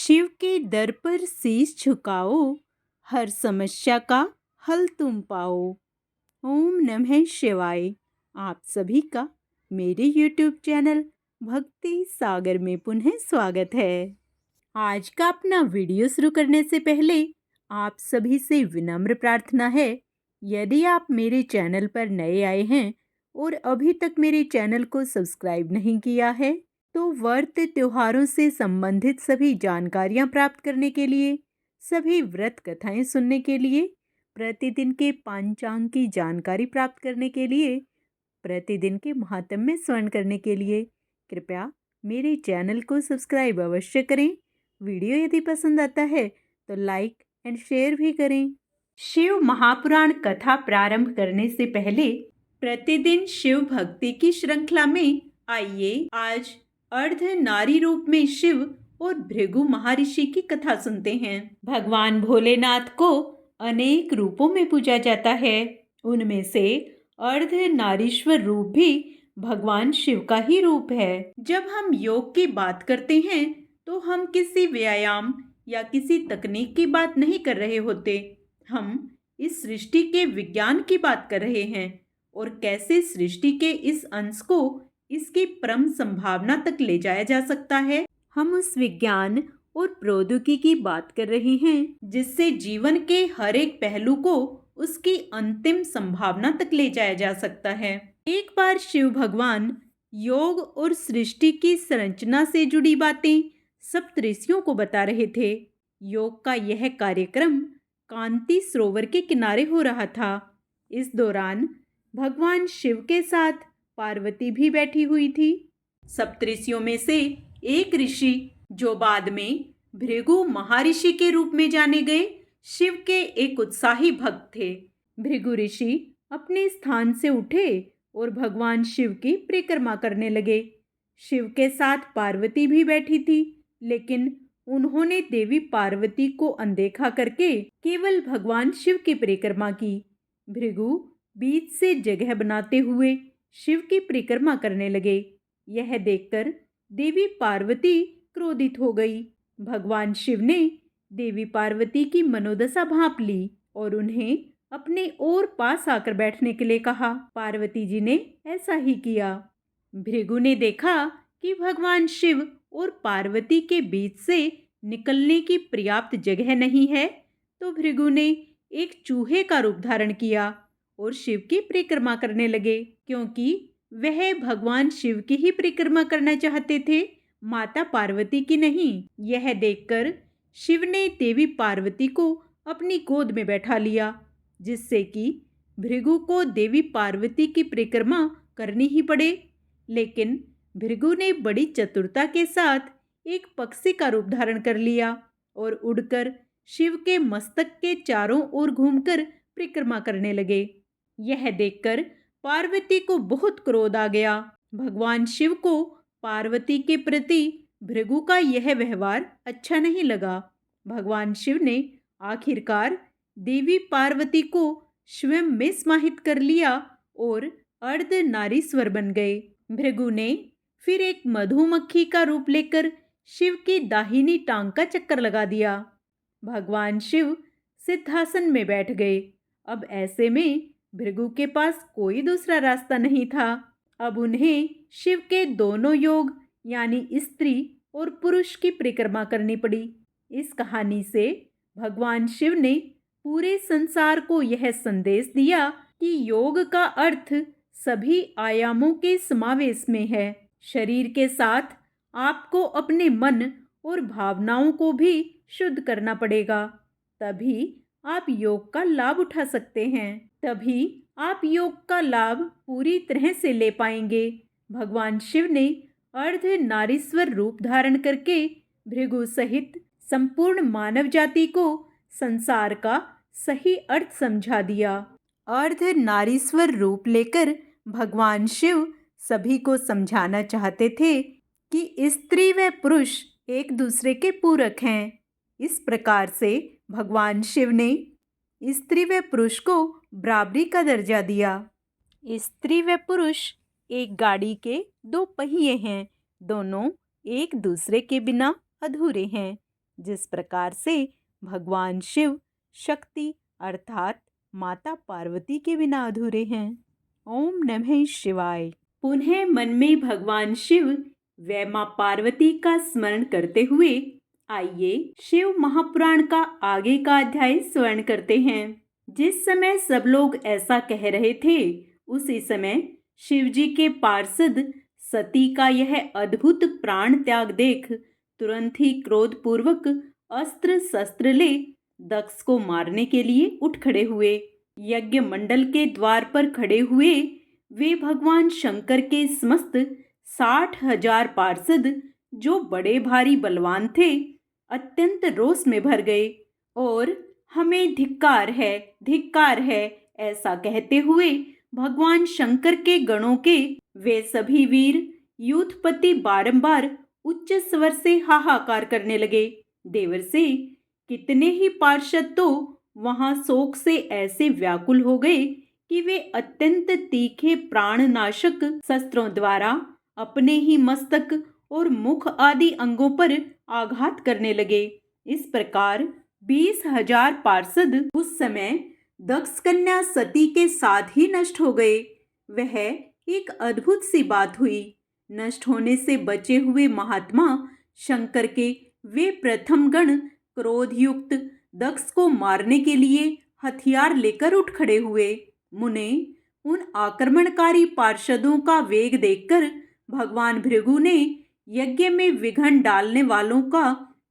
शिव के दर पर शीश झुकाओ, हर समस्या का हल तुम पाओ। ओम नमः शिवाय। आप सभी का मेरे YouTube चैनल भक्ति सागर में पुनः स्वागत है। आज का अपना वीडियो शुरू करने से पहले आप सभी से विनम्र प्रार्थना है, यदि आप मेरे चैनल पर नए आए हैं और अभी तक मेरे चैनल को सब्सक्राइब नहीं किया है, तो व्रत त्योहारों से संबंधित सभी जानकारियां प्राप्त करने के लिए, सभी व्रत कथाएं सुनने के लिए, प्रतिदिन के पंचांग की जानकारी प्राप्त करने के लिए, प्रतिदिन के महात्म्य स्मरण करने के लिए कृपया मेरे चैनल को सब्सक्राइब अवश्य करें। वीडियो यदि पसंद आता है तो लाइक एंड शेयर भी करें। शिव महापुराण कथा प्रारंभ करने से पहले प्रतिदिन शिव भक्ति की श्रृंखला में आइए आज अर्ध नारी रूप में शिव और भृगु महर्षि की कथा सुनते हैं। भगवान भोलेनाथ को अनेक रूपों में पूजा जाता है। उनमें से अर्ध नारीश्वर रूप भी भगवान शिव का ही रूप है। जब हम योग की बात करते हैं तो हम किसी व्यायाम या किसी तकनीक की बात नहीं कर रहे होते। हम इस सृष्टि के विज्ञान की बात कर रहे हैं और कैसे सृष्टि के इस अंश को इसकी परम संभावना तक ले जाया जा सकता है। हम उस विज्ञान और प्रौद्योगिकी की बात कर रहे हैं जिससे जीवन के हर एक पहलू को उसकी अंतिम संभावना तक ले जाया जा सकता है। एक बार शिव भगवान योग और सृष्टि की संरचना से जुड़ी बातें सप्तऋषियों को बता रहे थे। योग का यह कार्यक्रम कांति सरोवर के किनारे हो रहा था। इस दौरान भगवान शिव के साथ पार्वती भी बैठी हुई थी। सप्तऋषियों में से एक ऋषि, जो बाद में भृगु महर्षि के रूप में जाने गए, शिव के एक उत्साही भक्त थे। भृगु ऋषि अपने स्थान से उठे और भगवान शिव की परिक्रमा करने लगे। शिव के साथ पार्वती भी बैठी थी, लेकिन उन्होंने देवी पार्वती को अनदेखा करके केवल भगवान शिव की परिक्रमा की। भृगु बीच से जगह बनाते हुए शिव की परिक्रमा करने लगे। यह देखकर देवी पार्वती क्रोधित हो गई। भगवान शिव ने देवी पार्वती की मनोदशा भांप ली और उन्हें अपने और पास आकर बैठने के लिए कहा। पार्वती जी ने ऐसा ही किया। भृगु ने देखा कि भगवान शिव और पार्वती के बीच से निकलने की पर्याप्त जगह नहीं है, तो भृगु ने एक चूहे का रूप धारण किया और शिव की परिक्रमा करने लगे। क्योंकि वह भगवान शिव की ही परिक्रमा करना चाहते थे, माता पार्वती की नहीं। यह देखकर शिव ने देवी पार्वती को अपनी गोद में बैठा लिया, जिससे कि भृगु को देवी पार्वती की परिक्रमा करनी ही पड़े। लेकिन भृगु ने बड़ी चतुरता के साथ एक पक्षी का रूप धारण कर लिया और उड़कर शिव के मस्तक के चारों ओर घूमकर परिक्रमा करने लगे। यह देखकर पार्वती को बहुत क्रोध आ गया। भगवान शिव को पार्वती के प्रति भृगु का यह व्यवहार अच्छा नहीं लगा। भगवान शिव ने आखिरकार देवी पार्वती को स्वयं में समाहित कर लिया और अर्ध नारीश्वर बन गए। भृगु ने फिर एक मधुमक्खी का रूप लेकर शिव की दाहिनी टांग का चक्कर लगा दिया। भगवान शिव सिंहासन में बैठ गए। अब ऐसे में भृगु के पास कोई दूसरा रास्ता नहीं था। अब उन्हें शिव के दोनों योग यानी स्त्री और पुरुष की परिक्रमा करनी पड़ी। इस कहानी से भगवान शिव ने पूरे संसार को यह संदेश दिया कि योग का अर्थ सभी आयामों के समावेश में है। शरीर के साथ आपको अपने मन और भावनाओं को भी शुद्ध करना पड़ेगा, तभी आप योग का लाभ उठा सकते हैं। तभी आप योग का लाभ पूरी तरह से ले पाएंगे। भगवान शिव ने अर्ध नारीश्वर रूप धारण करके भृगु सहित संपूर्ण मानव जाति को संसार का सही अर्थ समझा दिया। अर्ध नारीश्वर रूप लेकर भगवान शिव सभी को समझाना चाहते थे कि स्त्री व पुरुष एक दूसरे के पूरक हैं। इस प्रकार से भगवान शिव ने स्त्री व पुरुष को बराबरी का दर्जा दिया। स्त्री व पुरुष एक गाड़ी के दो पहिए हैं, दोनों एक दूसरे के बिना अधूरे हैं। जिस प्रकार से भगवान शिव शक्ति अर्थात माता पार्वती के बिना अधूरे हैं। ओम नमः शिवाय। पुनः मन में भगवान शिव व मां पार्वती का स्मरण करते हुए आइए शिव महापुराण का आगे का अध्याय श्रवण करते हैं। जिस समय सब लोग ऐसा कह रहे थे, उसी समय शिवजी के पार्षद सती का यह अद्भुत प्राण त्याग देख तुरंत ही क्रोध पूर्वक अस्त्र शस्त्र ले दक्ष को मारने के लिए उठ खड़े हुए। यज्ञ मंडल के द्वार पर खड़े हुए वे भगवान शंकर के समस्त 60,000 पार्षद, जो बड़े भारी बलवान थे, अत्यंत रोष में भर गए और हमें धिक्कार है ऐसा कहते हुए भगवान शंकर के गणों के वे सभी वीर यूथपति बारंबार उच्च स्वर से हाहाकार करने लगे। देवर्षि कितने ही पार्षद तो वहां शोक से ऐसे व्याकुल हो गए कि वे अत्यंत तीखे प्राणनाशक शस्त्रों द्वारा अपने ही मस्तक और मुख आदि अंगों पर आघात करने लगे। इस प्रकार 20,000 पार्षद उस समय दक्ष कन्या सती के साथ ही नष्ट हो गए। वह एक अद्भुत सी बात हुई। नष्ट होने से बचे हुए महात्मा शंकर के वे प्रथम गण क्रोधयुक्त दक्ष को मारने के लिए हथियार लेकर उठ खड़े हुए। मुने उन आक्रमणकारी पार्षदों का वेग देखकर भगवान भृगु ने यज्ञ में विघ्न डालने वालों का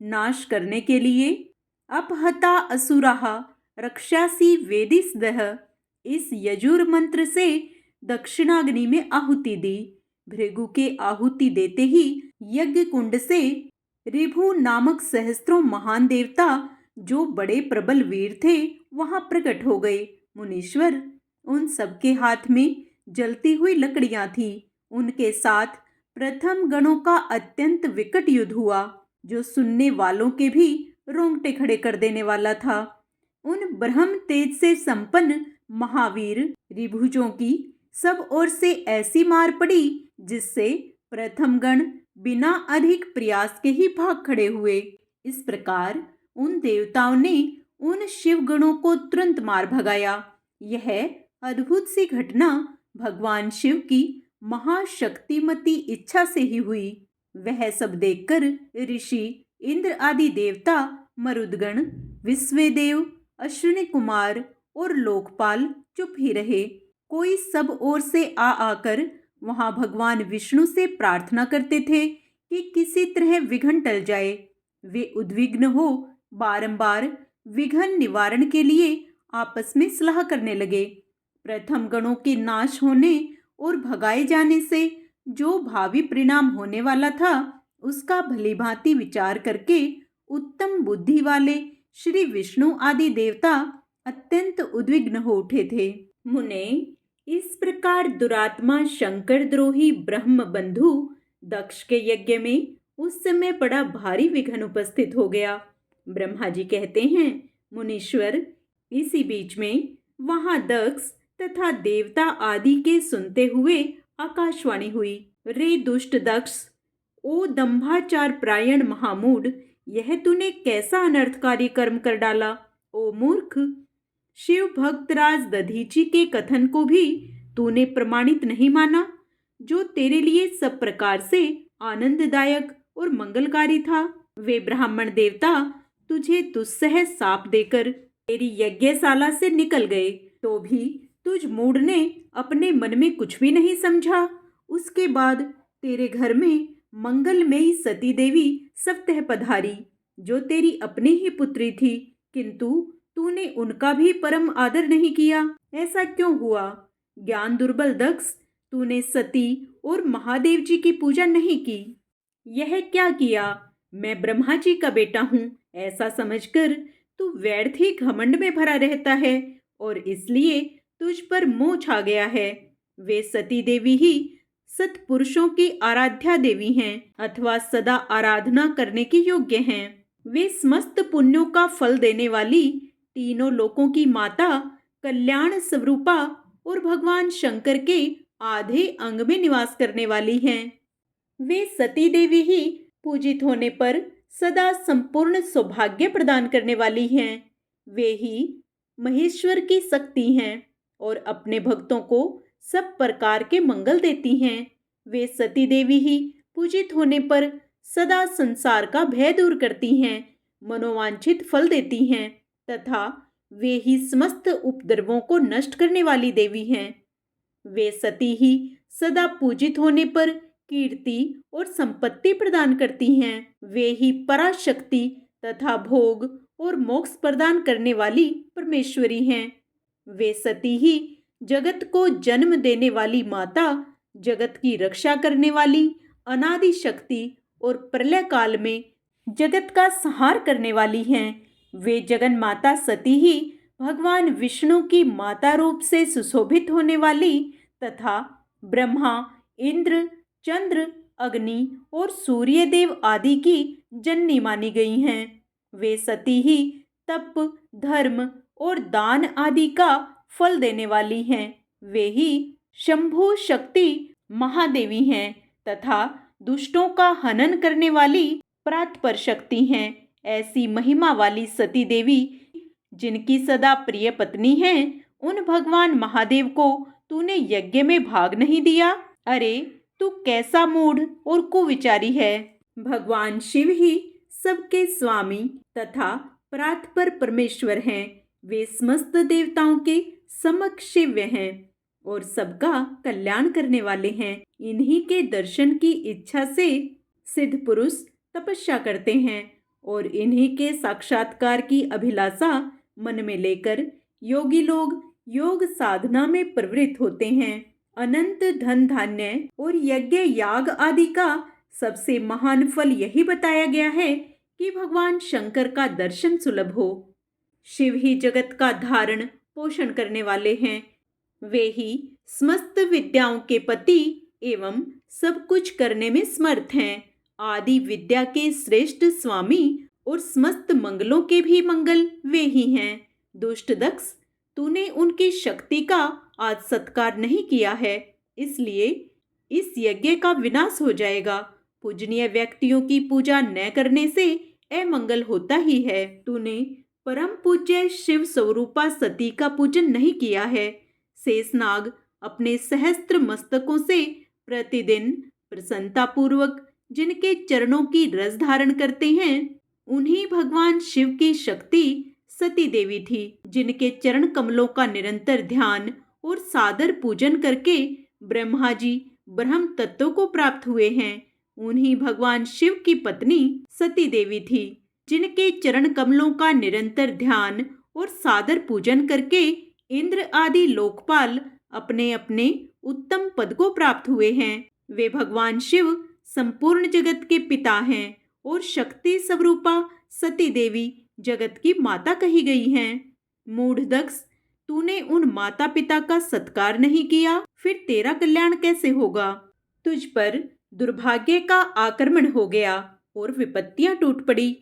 नाश करने के लिए अपहता असुराः रक्षासी वेदिसदः इस यजुर मंत्र से दक्षिणाग्नि में आहुति दी। भृगु के आहुति देते ही यज्ञ कुंड से ऋभु नामक सहस्त्रों महान देवता, जो बड़े प्रबल वीर थे, वहां प्रकट हो गए। मुनीश्वर, उन सबके हाथ में जलती हुई लकड़ियां थी। उनके साथ प्रथम गणों का अत्यंत विकट युद्ध हुआ, जो सुनने वालों के भी रोंगटे खड़े कर देने वाला था। उन ब्रह्म तेज से संपन्न महावीर ऋभुजों की सब ओर से ऐसी मार पड़ी जिससे प्रथम गण बिना अधिक प्रयास के ही भाग खड़े हुए। इस प्रकार उन देवताओं ने उन शिव गणों को तुरंत मार भगाया। यह अद्भुत सी घटना भगवान शिव की महाशक्तिमती इच्छा से ही हुई। वह सब देखकर ऋषि इंद्र आदि देवता, मरुदगण, विश्वेदेव, अश्विनी कुमार और लोकपाल चुप ही रहे। कोई सब ओर से आकर वहां भगवान विष्णु से प्रार्थना करते थे कि किसी तरह विघ्न टल जाए। वे उद्विग्न हो बारंबार विघ्न निवारण के लिए आपस में सलाह करने लगे। प्रथम गणों के नाश होने और भगाए जाने से जो भावी परिणाम होने वाला था, उसका भलीभांति विचार करके उत्तम बुद्धि वाले श्री विष्णु आदि देवता अत्यंत उद्विग्न हो उठे थे। मुने, इस प्रकार दुरात्मा शंकर द्रोही ब्रह्म बंधु दक्ष के यज्ञ में उस समय बड़ा भारी विघ्न उपस्थित हो गया। ब्रह्मा जी कहते हैं, मुनीश्वर, इसी बीच में वहां दक्ष तथा देवता आदि के सुनते हुए आकाशवाणी हुई। रे दुष्ट दक्ष, ओ दंभाचार प्रायण महामूढ़, यह तूने कैसा अनर्थकारी कर्म कर डाला। ओ मूर्ख, शिव भक्तराज दधीची के कथन को भी तूने प्रमाणित नहीं माना, जो तेरे लिए सब प्रकार से आनंददायक और मंगलकारी था। वे ब्राह्मण देवता तुझे दुस्सह साप देकर तेरी यज्ञशाला से निकल गए, तो भी तुझ मूढ़ ने अपने मन में कुछ भी नहीं समझा। उसके बाद तेरे घर में मंगलमयी सती देवी स्वतः पधारी, जो तेरी अपनी ही पुत्री थी, किंतु तूने उनका भी परम आदर नहीं किया। ऐसा क्यों हुआ? ज्ञान दुर्बल दक्ष, तूने सती और महादेव जी की पूजा नहीं की। यह क्या किया? मैं ब्रह्मा जी का बेटा हूँ ऐसा समझकर तू व्यर्थ ही घमंड में भरा रहता है, और इसलिए तुझ पर मोह छा गया है। वे सती देवी ही सत्पुरुषों की आराध्या देवी हैं, अथवा सदा आराधना करने के योग्य हैं। वे समस्त पुण्यों का फल देने वाली, तीनों लोकों की माता, कल्याण स्वरूपा और भगवान शंकर के आधे अंग में निवास करने वाली हैं। वे सती देवी ही पूजित होने पर सदा संपूर्ण सौभाग्य प्रदान करने वाली हैं। वे ही महेश्वर की शक्ति हैं और अपने भक्तों को सब प्रकार के मंगल देती हैं। वे सती देवी ही पूजित होने पर सदा संसार का भय दूर करती हैं, मनोवांछित फल देती हैं तथा वे ही समस्त उपद्रवों को नष्ट करने वाली देवी हैं। वे सती ही सदा पूजित होने पर कीर्ति और संपत्ति प्रदान करती हैं। वे ही पराशक्ति तथा भोग और मोक्ष प्रदान करने वाली परमेश्वरी हैं। वे सती ही जगत को जन्म देने वाली माता, जगत की रक्षा करने वाली अनादि शक्ति और प्रलय काल में जगत का संहार करने वाली हैं। वे जगन माता सती ही भगवान विष्णु की माता रूप से सुशोभित होने वाली तथा ब्रह्मा, इंद्र, चंद्र, अग्नि और सूर्य देव आदि की जननी मानी गई हैं। वे सती ही तप, धर्म और दान आदि का फल देने वाली हैं। वे ही शंभु शक्ति महादेवी हैं तथा दुष्टों का हनन करने वाली परात्पर शक्ति हैं। ऐसी महिमा वाली सती देवी जिनकी सदा प्रिय पत्नी हैं, उन भगवान महादेव को तूने यज्ञ में भाग नहीं दिया। अरे तू कैसा मूढ़ और कुविचारी है। भगवान शिव ही सबके स्वामी तथा परात्पर परमेश्वर हैं। वे समस्त देवताओं के समक्ष शिव्य हैं और सबका कल्याण करने वाले हैं। इन्हीं के दर्शन की इच्छा से सिद्ध पुरुष तपस्या करते हैं और इन्हीं के साक्षात्कार की अभिलाषा मन में लेकर योगी लोग योग साधना में प्रवृत्त होते हैं। अनंत धन धान्य और यज्ञ याग आदि का सबसे महान फल यही बताया गया है कि भगवान शंकर का दर्शन सुलभ हो। शिव ही जगत का धारण पोषण करने वाले हैं। वे ही समस्त विद्याओं के पति एवं सब कुछ करने में समर्थ हैं। आदि विद्या के श्रेष्ठ स्वामी और समस्त मंगलों के भी मंगल वे ही हैं। दुष्ट दक्ष, तूने उनकी शक्ति का आज सत्कार नहीं किया है, इसलिए इस यज्ञ का विनाश हो जाएगा। पूजनीय व्यक्तियों की पूजा न करने से अमंगल होता ही है। तूने परम पूज्य शिव स्वरूपा सती का पूजन नहीं किया है। शेषनाग अपने सहस्त्र मस्तकों से प्रतिदिन प्रसन्नता पूर्वक जिनके चरणों की रस धारण करते हैं, उन्हीं भगवान शिव की शक्ति सती देवी थी। जिनके चरण कमलों का निरंतर ध्यान और सादर पूजन करके ब्रह्मा जी ब्रह्म तत्व को प्राप्त हुए हैं, उन्हीं भगवान शिव की पत्नी सती देवी थी। जिनके चरण कमलों का निरंतर ध्यान और सादर पूजन करके इंद्र आदि लोकपाल अपने अपने उत्तम पद को प्राप्त हुए हैं। वे भगवान शिव संपूर्ण जगत के पिता हैं और शक्ति स्वरूपा सती देवी जगत की माता कही गई हैं। मूढ़ दक्ष, तूने उन माता पिता का सत्कार नहीं किया, फिर तेरा कल्याण कैसे होगा। तुझ पर दुर्भाग्य का आक्रमण हो गया और विपत्तियां टूट पड़ी,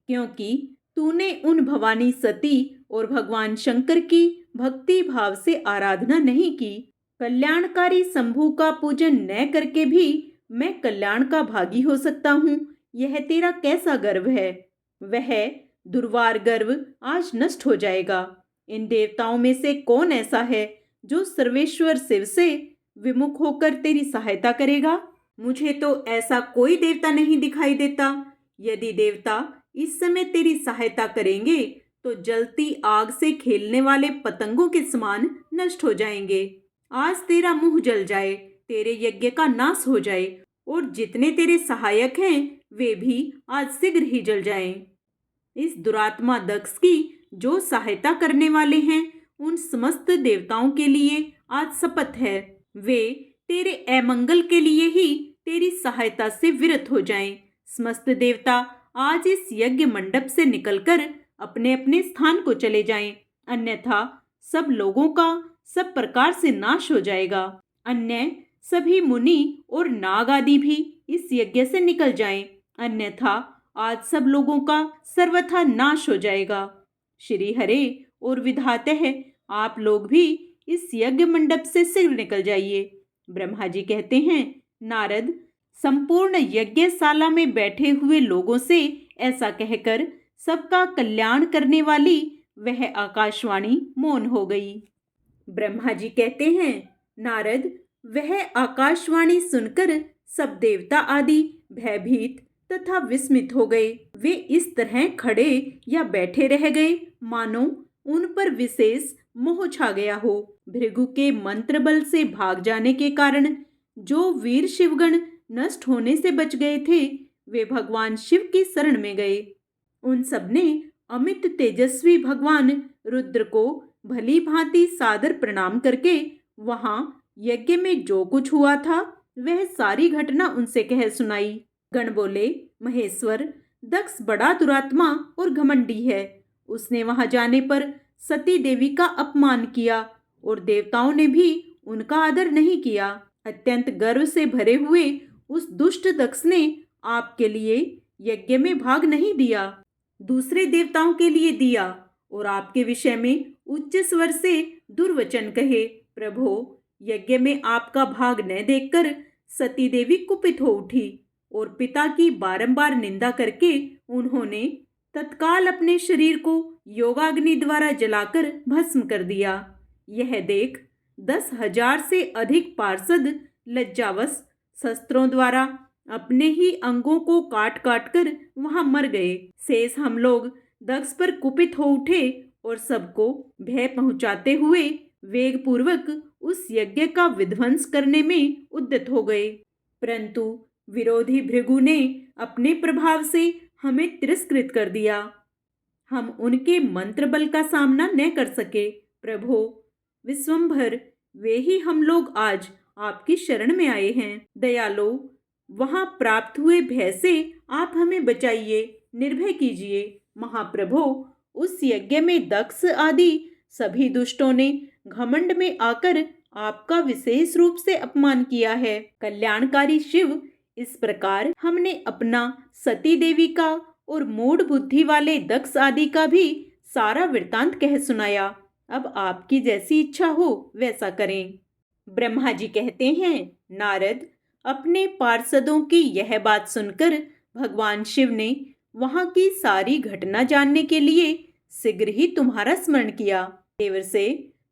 क्योंकि तूने उन भवानी सती और भगवान शंकर की भक्ति भाव से आराधना नहीं की। कल्याणकारी शंभु का पूजन न करके भी मैं कल्याण का भागी हो सकता हूँ, यह तेरा कैसा गर्व है। वह दुर्वार गर्व आज नष्ट हो जाएगा। इन देवताओं में से कौन ऐसा है जो सर्वेश्वर शिव से विमुख होकर तेरी सहायता करेगा। मुझे तो ऐसा कोई देवता नहीं दिखाई देता। यदि देवता इस समय तेरी सहायता करेंगे तो जलती आग से खेलने वाले पतंगों के समान नष्ट हो जाएंगे। आज तेरा मुंह जल जाए, तेरे यज्ञ का नाश हो जाए और जितने तेरे सहायक हैं वे भी आज शीघ्र ही जल जाएं। इस दुरात्मा दक्ष की जो सहायता करने वाले हैं, उन समस्त देवताओं के लिए आज शपथ है, वे तेरे अमंगल के लिए ही तेरी सहायता से विरत हो जाएं। समस्त देवता आज इस यज्ञ मंडप से निकलकर अपने अपने स्थान को चले जाएं, अन्यथा सब लोगों का सब प्रकार से नाश हो जाएगा। अन्य सभी मुनि और नाग आदि भी इस यज्ञ से निकल जाएं, अन्यथा आज सब लोगों का सर्वथा नाश हो जाएगा। श्री हरे और विधातः आप लोग भी इस यज्ञ मंडप से शीघ्र निकल जाइए। ब्रह्मा जी कहते हैं, नारद, संपूर्ण यज्ञशाला में बैठे हुए लोगों से ऐसा कहकर सबका कल्याण करने वाली वह आकाशवाणी मौन हो गई। ब्रह्मा जी कहते हैं, नारद, वह आकाशवाणी सुनकर सब देवता आदि भयभीत तथा विस्मित हो गए। वे इस तरह खड़े या बैठे रह गए मानो उन पर विशेष मोह छा गया हो। भृगु के मंत्र बल से भाग जाने के कारण जो वीर शिवगण नष्ट होने से बच गए थे, वे भगवान शिव की शरण में गए। उन सबने अमित तेजस्वी भगवान रुद्र को भली भांति सादर प्रणाम करके वहां यज्ञ में जो कुछ हुआ था वह सारी घटना उनसे कह सुनाई। गण बोले, महेश्वर, दक्ष बड़ा दुरात्मा और घमंडी है। उसने वहां जाने पर सती देवी का अपमान किया और देवताओं ने भी उनका आदर नहीं किया। अत्यंत गर्व से भरे हुए उस दुष्ट दक्ष ने आपके लिए यज्ञ में भाग नहीं दिया, दूसरे देवताओं के लिए दिया और आपके विषय में उच्च स्वर से दुर्वचन कहे। प्रभो, यज्ञ में आपका भाग न देखकर सती देवी कुपित हो उठी और पिता की बारंबार निंदा करके उन्होंने तत्काल अपने शरीर को योगाग्नि द्वारा जलाकर भस्म कर दिया। यह देख 10,000 से अधिक पार्षद लज्जावश शस्त्रों द्वारा अपने ही अंगों को काट काट कर वहां मर गए। शेष हम लोग दक्ष पर कुपित हो उठे और सबको भय पहुंचाते हुए वेग पूर्वक उस यज्ञ का विध्वंस करने में उद्यत हो गए। परंतु विरोधी भृगु ने अपने प्रभाव से हमें तिरस्कृत कर दिया। हम उनके मंत्र बल का सामना न कर सके। प्रभो विश्वंभर, वे ही हम लोग आज आपकी शरण में आए हैं। दयालो, वहां प्राप्त हुए भय से आप हमें बचाइए, निर्भय कीजिए। महाप्रभो, उस यज्ञ में दक्ष आदि सभी दुष्टों ने घमंड में आकर आपका विशेष रूप से अपमान किया है। कल्याणकारी शिव, इस प्रकार हमने अपना सती देवी का और मूढ़ बुद्धि वाले दक्ष आदि का भी सारा वृतांत कह सुनाया। अब आपकी जैसी इच्छा हो वैसा करें। ब्रह्मा जी कहते हैं, नारद, अपने पार्षदों की यह बात सुनकर भगवान शिव ने वहां की सारी घटना जानने के लिए शीघ्र ही तुम्हारा स्मरण किया। देवर से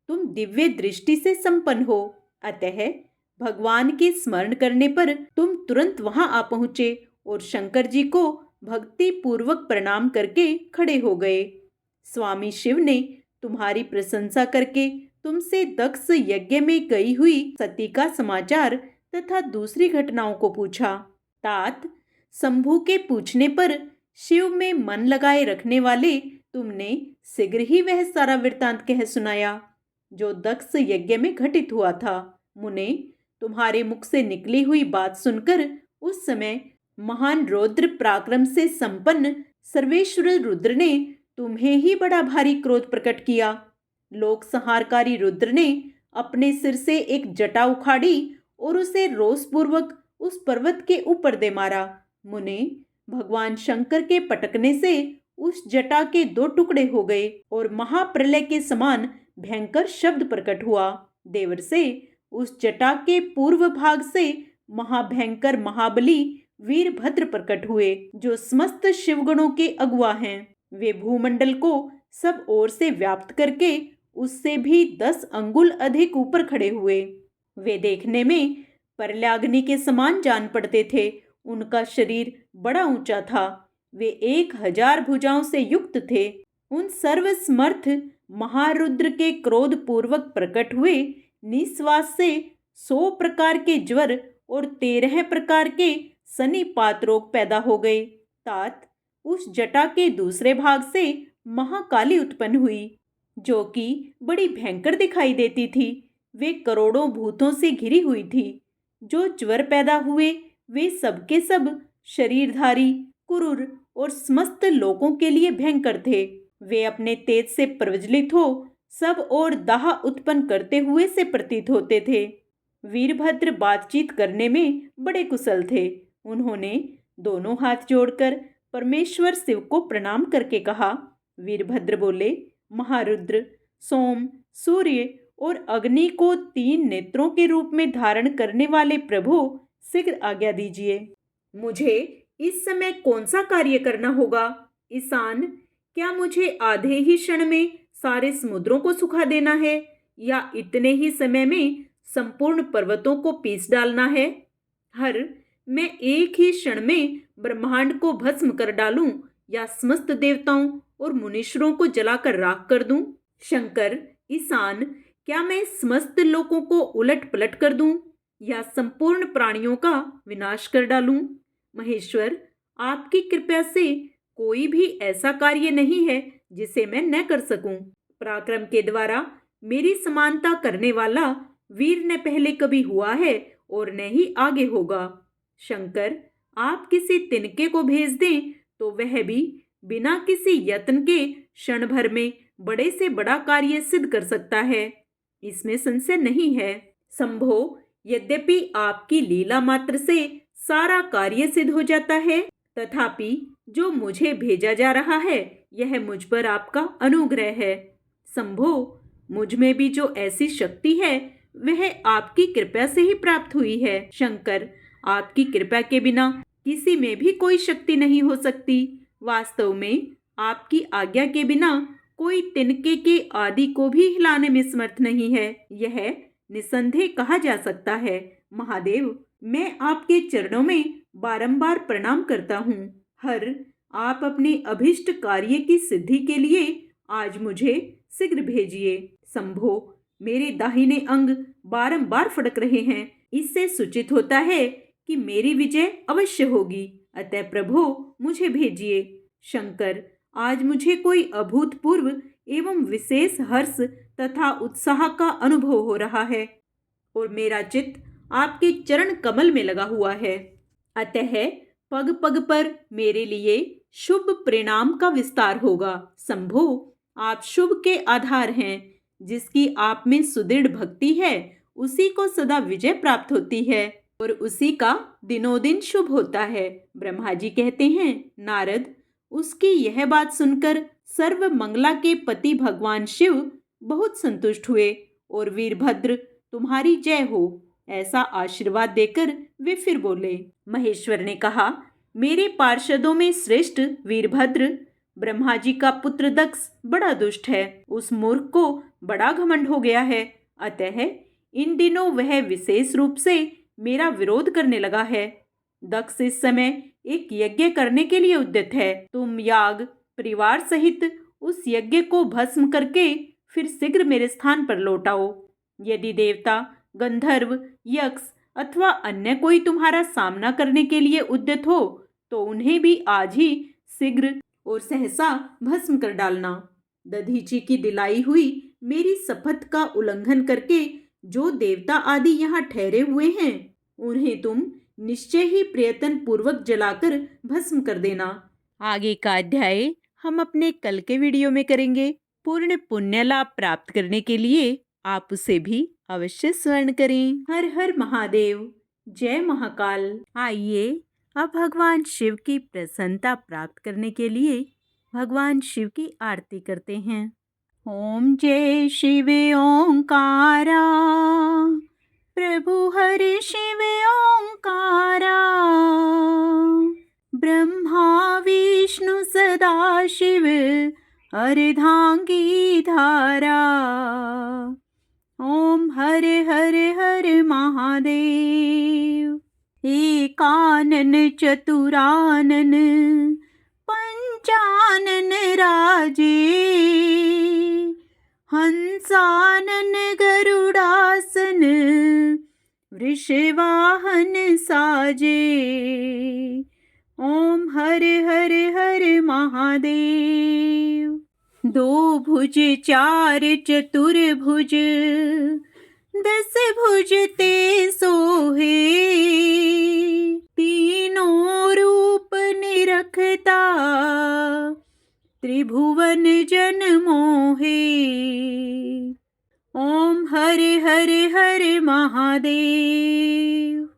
तुम दिव्य दृष्टि से संपन्न हो, अतः भगवान के स्मरण करने पर तुम तुरंत वहां आ पहुंचे और शंकर जी को भक्ति पूर्वक प्रणाम करके खड़े हो गए। स्वामी शिव ने तुम्हारी प्रशंसा करके तुमसे दक्ष यज्ञ में गई हुई सती का समाचार तथा दूसरी घटनाओं को पूछा। तात, शंभु के पूछने पर शिव में मन लगाए रखने वाले तुमने शीघ्र ही वह सारा वृतांत कह सुनाया जो दक्ष यज्ञ में घटित हुआ था। मुने, तुम्हारे मुख से निकली हुई बात सुनकर उस समय महान रौद्र पराक्रम से संपन्न सर्वेश्वर रुद्र ने तुम्हें ही बड़ा भारी क्रोध प्रकट किया। लोक संहारकारी रुद्र ने अपने सिर से एक जटा उखाड़ी और उसे रोषपूर्वक उस पर्वत के ऊपर दे मारा। मुने, भगवान शंकर के पटकने से उस जटा के 2 टुकड़े हो गए और महाप्रलय के समान भयंकर शब्द प्रकट हुआ। देवर से उस जटा के पूर्व भाग से महाभयंकर महाबली वीरभद्र प्रकट हुए, जो समस्त शिवगणों के अगुआ हैं। वे भूमंडल को सब ओर से व्याप्त करके उससे भी 10 अंगुल अधिक ऊपर खड़े हुए। वे देखने में परलाग्नि के समान जान पड़ते थे। उनका शरीर बड़ा ऊंचा था। वे 1000 भुजाओं से युक्त थे। उन सर्वसमर्थ महारुद्र के क्रोध पूर्वक प्रकट हुए निश्वास से 100 प्रकार के ज्वर और 13 प्रकार के सनीपात रोग पैदा हो गए। तात, उस जटा के दूसरे भाग से महाकाली उत्पन्न हुई, जो कि बड़ी भयंकर दिखाई देती थी। वे करोड़ों भूतों से घिरी हुई थी। जो ज्वर पैदा हुए वे सबके सब शरीरधारी, कुरूर और समस्त लोगों के लिए भयंकर थे। वे अपने तेज से प्रज्वलित हो सब और दाह उत्पन्न करते हुए से प्रतीत होते थे। वीरभद्र बातचीत करने में बड़े कुशल थे। उन्होंने दोनों हाथ जोड़कर परमेश्वर शिव को प्रणाम करके कहा। वीरभद्र बोले, महारुद्र, सोम, सूर्य और अग्नि को 3 नेत्रों के रूप में धारण करने वाले प्रभु, शीघ्र आज्ञा दीजिए। मुझे इस समय कौन सा कार्य करना होगा? ईशान, क्या मुझे आधे ही क्षण में सारे समुद्रों को सुखा देना है या इतने ही समय में संपूर्ण पर्वतों को पीस डालना है? हर, मैं एक ही क्षण में ब्रह्मांड को भस्म कर डालूं या समस्त देवताओं और मुनीश्वरों को जलाकर राख कर दूं? शंकर, ईशान, क्या मैं समस्त लोकों को उलट पलट कर दूं या संपूर्ण प्राणियों का विनाश कर डालूं? महेश्वर, आपकी कृपा से कोई भी ऐसा कार्य नहीं है जिसे मैं न कर सकूं। पराक्रम के द्वारा मेरी समानता करने वाला वीर न पहले कभी हुआ है और न ही आगे होगा। शंकर, आप किसी तिनके को भेज दें तो वह भी बिना किसी यत्न के क्षण भर में बड़े से बड़ा कार्य सिद्ध कर सकता है, इसमें संशय नहीं है। शंभो, यद्यपि आपकी लीला मात्र से सारा कार्य सिद्ध हो जाता है, तथापि जो मुझे भेजा जा रहा है यह मुझ पर आपका अनुग्रह है। शंभो, मुझ में भी जो ऐसी शक्ति है वह आपकी कृपा से ही प्राप्त हुई है। शंकर, आपकी कृपा के बिना किसी में भी कोई शक्ति नहीं हो सकती। वास्तव में आपकी आज्ञा के बिना कोई तिनके के आदि को भी हिलाने में समर्थ नहीं है, यह निसंदेह कहा जा सकता है। महादेव, मैं आपके चरणों में बारंबार प्रणाम करता हूँ। हर, आप अपने अभिष्ट कार्य की सिद्धि के लिए आज मुझे शीघ्र भेजिए। शंभो, मेरे दाहिने अंग बारंबार फड़क रहे हैं, इससे सूचित होता है कि मेरी विजय अवश्य होगी, अतः प्रभु मुझे भेजिए। शंकर, आज मुझे कोई अभूतपूर्व एवं विशेष हर्ष तथा उत्साह का अनुभव हो रहा है और मेरा चित्त आपके चरण कमल में लगा हुआ है, अतः पग पग पर मेरे लिए शुभ परिणाम का विस्तार होगा। शंभो, आप शुभ के आधार हैं, जिसकी आप में सुदृढ़ भक्ति है उसी को सदा विजय प्राप्त होती है और उसी का दिनों दिन शुभ होता है। ब्रह्मा जी कहते हैं, नारद, उसकी यह बात सुनकर सर्व मंगला के पति भगवान शिव बहुत संतुष्ट हुए और वीरभद्र तुम्हारी जय हो ऐसा आशीर्वाद देकर वे फिर बोले। महेश्वर ने कहा, मेरे पार्षदों में श्रेष्ठ वीरभद्र, ब्रह्मा जी का पुत्र दक्ष बड़ा दुष्ट है, उस मूर्ख को बड़ा घमंड हो गया है, अतः इन दिनों वह विशेष रूप से मेरा विरोध करने लगा है। दक्ष इस समय एक यज्ञ करने के लिए उद्यत है, तुम याग परिवार सहित उस यज्ञ को भस्म करके फिर शीघ्र मेरे स्थान पर लौट आओ। यदि देवता, गंधर्व, यक्ष अथवा अन्य कोई तुम्हारा सामना करने के लिए उद्यत हो तो उन्हें भी आज ही शीघ्र और सहसा भस्म कर डालना। दधीची की दिलाई हुई मेरी शपथ का उल्लंघन करके जो देवता आदि यहाँ ठहरे हुए हैं उन्हें तुम निश्चय ही प्रयत्न पूर्वक जलाकर भस्म कर देना। आगे का अध्याय हम अपने कल के वीडियो में करेंगे। पूर्ण पुण्य लाभ प्राप्त करने के लिए आप उसे भी अवश्य स्मरण करें। हर हर महादेव, जय महाकाल। आइए अब भगवान शिव की प्रसन्नता प्राप्त करने के लिए भगवान शिव की आरती करते हैं। ओम जय शिव ओंकारा, प्रभु हरि शिव ओंकारा, ब्रह्मा विष्णु सदा शिव अर्धांगी धारा। ओम हरे हरे हरे महादेव, एकानन चतुरानन पंचानन राजे, हंसानन गरुड़ासन वृषवाहन साजे। ओम हरे हरे हरे महादेव। दो भुज चार चतुर्भुज, दस भुज ते सोहे, तीनों रूप निरखता त्रिभुवन जन मोहे। ओम हरे हरे हरे महादेव।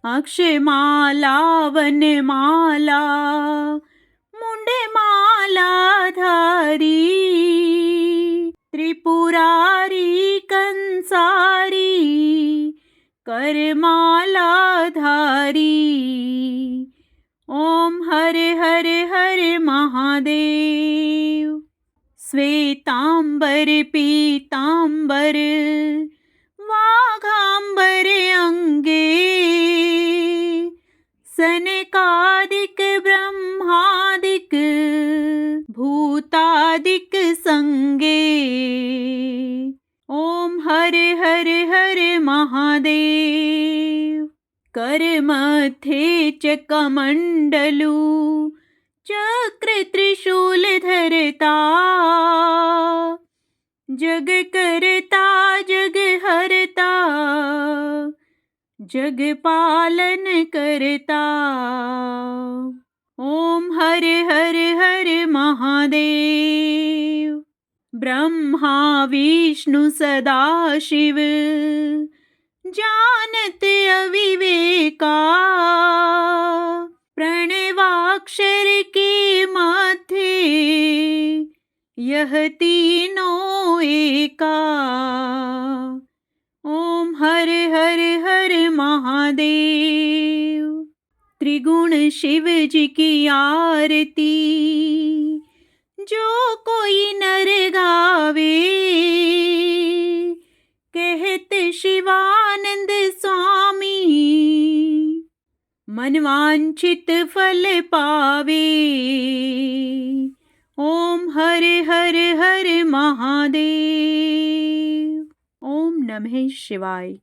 अक्षय माला वन माला मुंड माला धारी, त्रिपुरारी कंसारी करमाला धारी। ओम हरे हरे हरे महादेव। श्वेतांबर पीतांबर वाघांबर अंगे, सनकादिक ब्रह्मादिक भूतादिक संगे। ओम हरे हरे हरे महादेव। करमध्ये चकमंडलू चक्र त्रिशूल धरता, जग करता जग हरता, जग पालन करता। ओम हरे हरे हरे महादेव। ब्रह्मा विष्णु सदा शिव जानत अविवेका, प्रणवाक्षर के मध्य यह तीनों एका। ओम हरे हरे हरे महादेव। त्रिगुण शिव जी की आरती जो कोई नर गावे, कहत शिवानंद स्वामी मनवांछित फल पावे। ओम हरे हरे हरे महादेव। ओम नमः शिवाय।